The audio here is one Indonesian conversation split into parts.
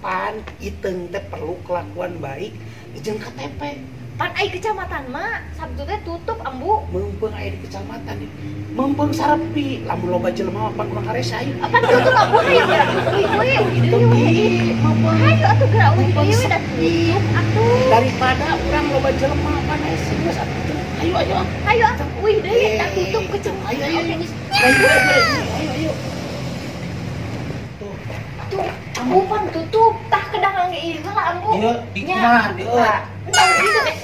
pan iteung teh perlu kelakuan baik jeung KTP. Pan ai kecamatan mah Sabtu teh tutup ambu. Mumpung aya di kecamatan mumpung sarepi lamun loba jelema pan urang haresa ieu. Apa tutup ambu hayu gerak we hayu atuh gerak we da tutup atuh. Daripada urang loba jelema pan aya serius atuh. Ayo atuh wih deui da tutup kecamatan. Ayo. Tuh, ambu pan tutup tah kedangan ieu heula ambu. Ieu di kumaha dieu? Entah gitu deh.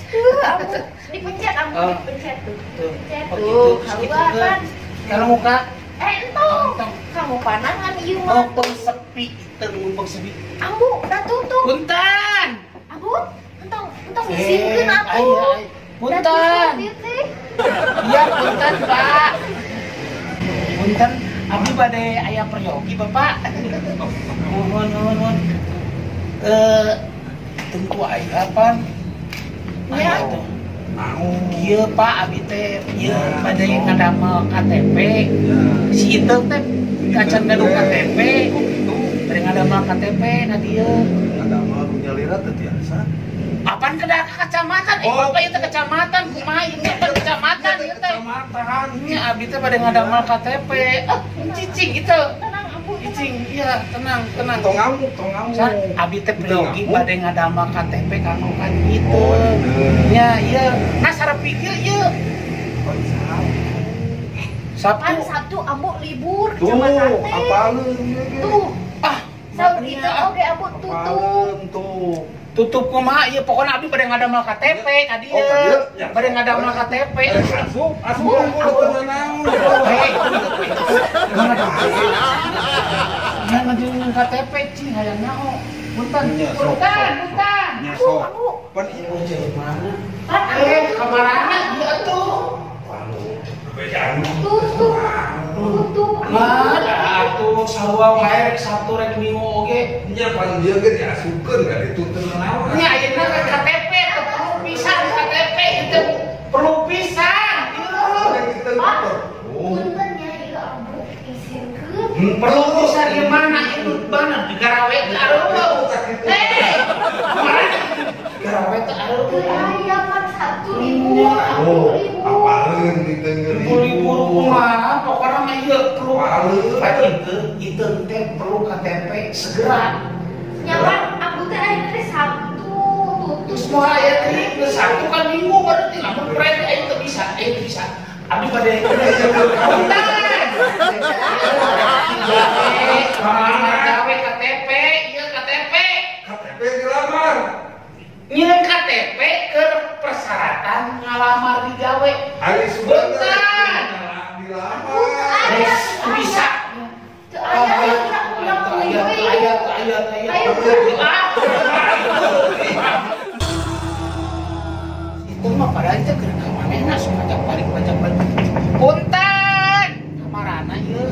Ambu dipencet ambu dipencet tuh. Pencet tuh. Haluan. Kalau muka entong. Kamu panangan ieu mah. mumpung sepi mumpung sepi. Ambu da tutup. Punten. Ambu, entong isinkeun aku. Punten. Iya, punten, Pak. Punten, abdi bade aya peryogi, Bapak. Nuhun. Tentu aya pan. Ya. Ieu Pak abdi teh ieu bade ngadamel KTP. Si itu teh kacan gaduh KTP. Bade ngadamel KTP na dieu. Ngadamel punya lira teh tiasa. Apaan kedah ke kecamatan? Bapak itu kecamatan, kumaha ieu teh kecamatan ieu teh. Kecamatan. Nya abdi teh bade ngadamel KTP. Cicing gitu. Tenang ambu. Cicing, iya tenang. Tong ngamuk. San, abdi teh peryogi bade ngadamel KTP kanggo kan gitu. Oh, bener. Nya ieu, nah sarepi ieu. Oh, Sabtu. Pan Sabtu ambu libur tuh, kecamatan teh. apaleun ieu ge. Tuh, Ah, saur itu oge ambu tutup. Apaleun tuh. tutup kumaha ieu pokona abdi bade ngadamel KTP ka dieu. iya. Bade ngadamel KTP. Asup naon. Ya ngajuin KTP cing hayang naon. Punten. Nya, sok. Nya sok. Ambu. Pan Ieu jeung mana? Pan Kamarana ieu atuh. tutup. Ada atuh sarua wae Sabtu rek Minggu oge. nya pan dia ge diasupkeun ka ditutup naon. Nya ayeuna ke KTP teu perlu pisan KTP itu perlu pisan. Punten nya ieu ambu isinkeun. Perlu pisan di mana itu mana di Garawe teh areueuh. Garawe teh areueuh. Aya pan Sabtu libur, ambu libur. Apaleun ditenggeul Libur kumaha pokona mah ieu perlu. Apaleun. Itu teh perlu KTP segera. Nyaman ambu teh aya teh Sabtu tutup. Semua aya teh Sabtu kan Minggu berarti lamun pride aya teu bisa. Abdi bade punten. Gawe KTP, ieu KTP. KTP dilamar. Nyeun KTP ke persyaratan ngalamar digawe. Ari sudah Punten. dilamar. Bisa. Teu aya Itu mah pada aja keur ka manehna sok pajak balik. Punten. Kamarana ieu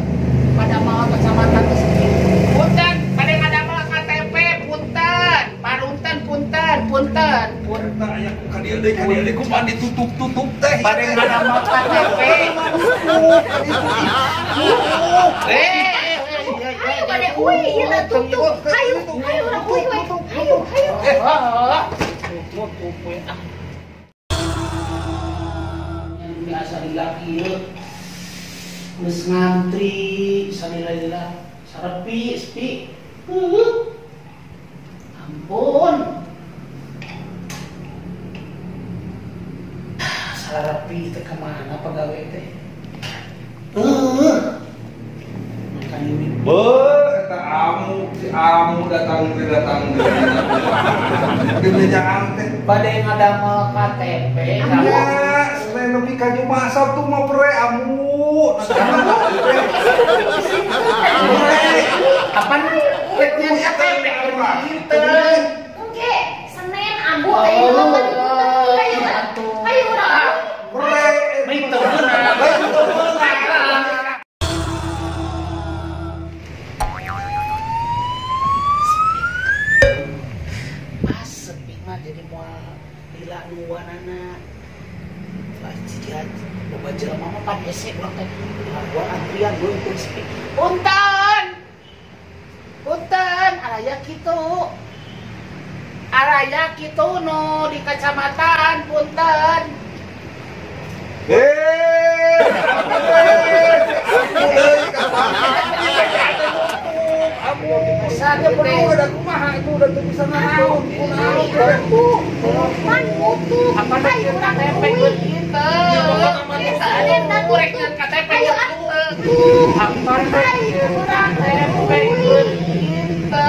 pada mau kecamatan teh sepi. Punten, bade ngadamel KTP, punten. Parunten punten. Punten aya ka dieu deui ku pan ditutup teh. Bade ngadamel KTP. Ayo pada uwi ieu da tutup. Hayu urang uwi we. Hayu. Biasa dilaki ieu. Geus ngantri salila-lila sarepi sepi. Ampun. Sarepi teh ka mana pagawe teh? Makanya Eta amu datang deui jangan teh. bade ngadamel KTP Ya, selain nepi ka Jumat Sabtu mah pre amu. Apaan retnya KTP pinten? Engke Senin ambu aya ngomong hayu urang. Pre Pinten. Sepi mah jadi moal lila nuanana. Cijian loba jelema mah pan hese urang teh. Gua antrian geuning sepi. Punten, aya kitu. aya kitu nu di kecamatan punten. Saja perlu ada kumaha itu udah bisa naon. Man mutu. Apa dah kita tempe kita? Kurek dan KTP itu. Apa dah kita tempe kita?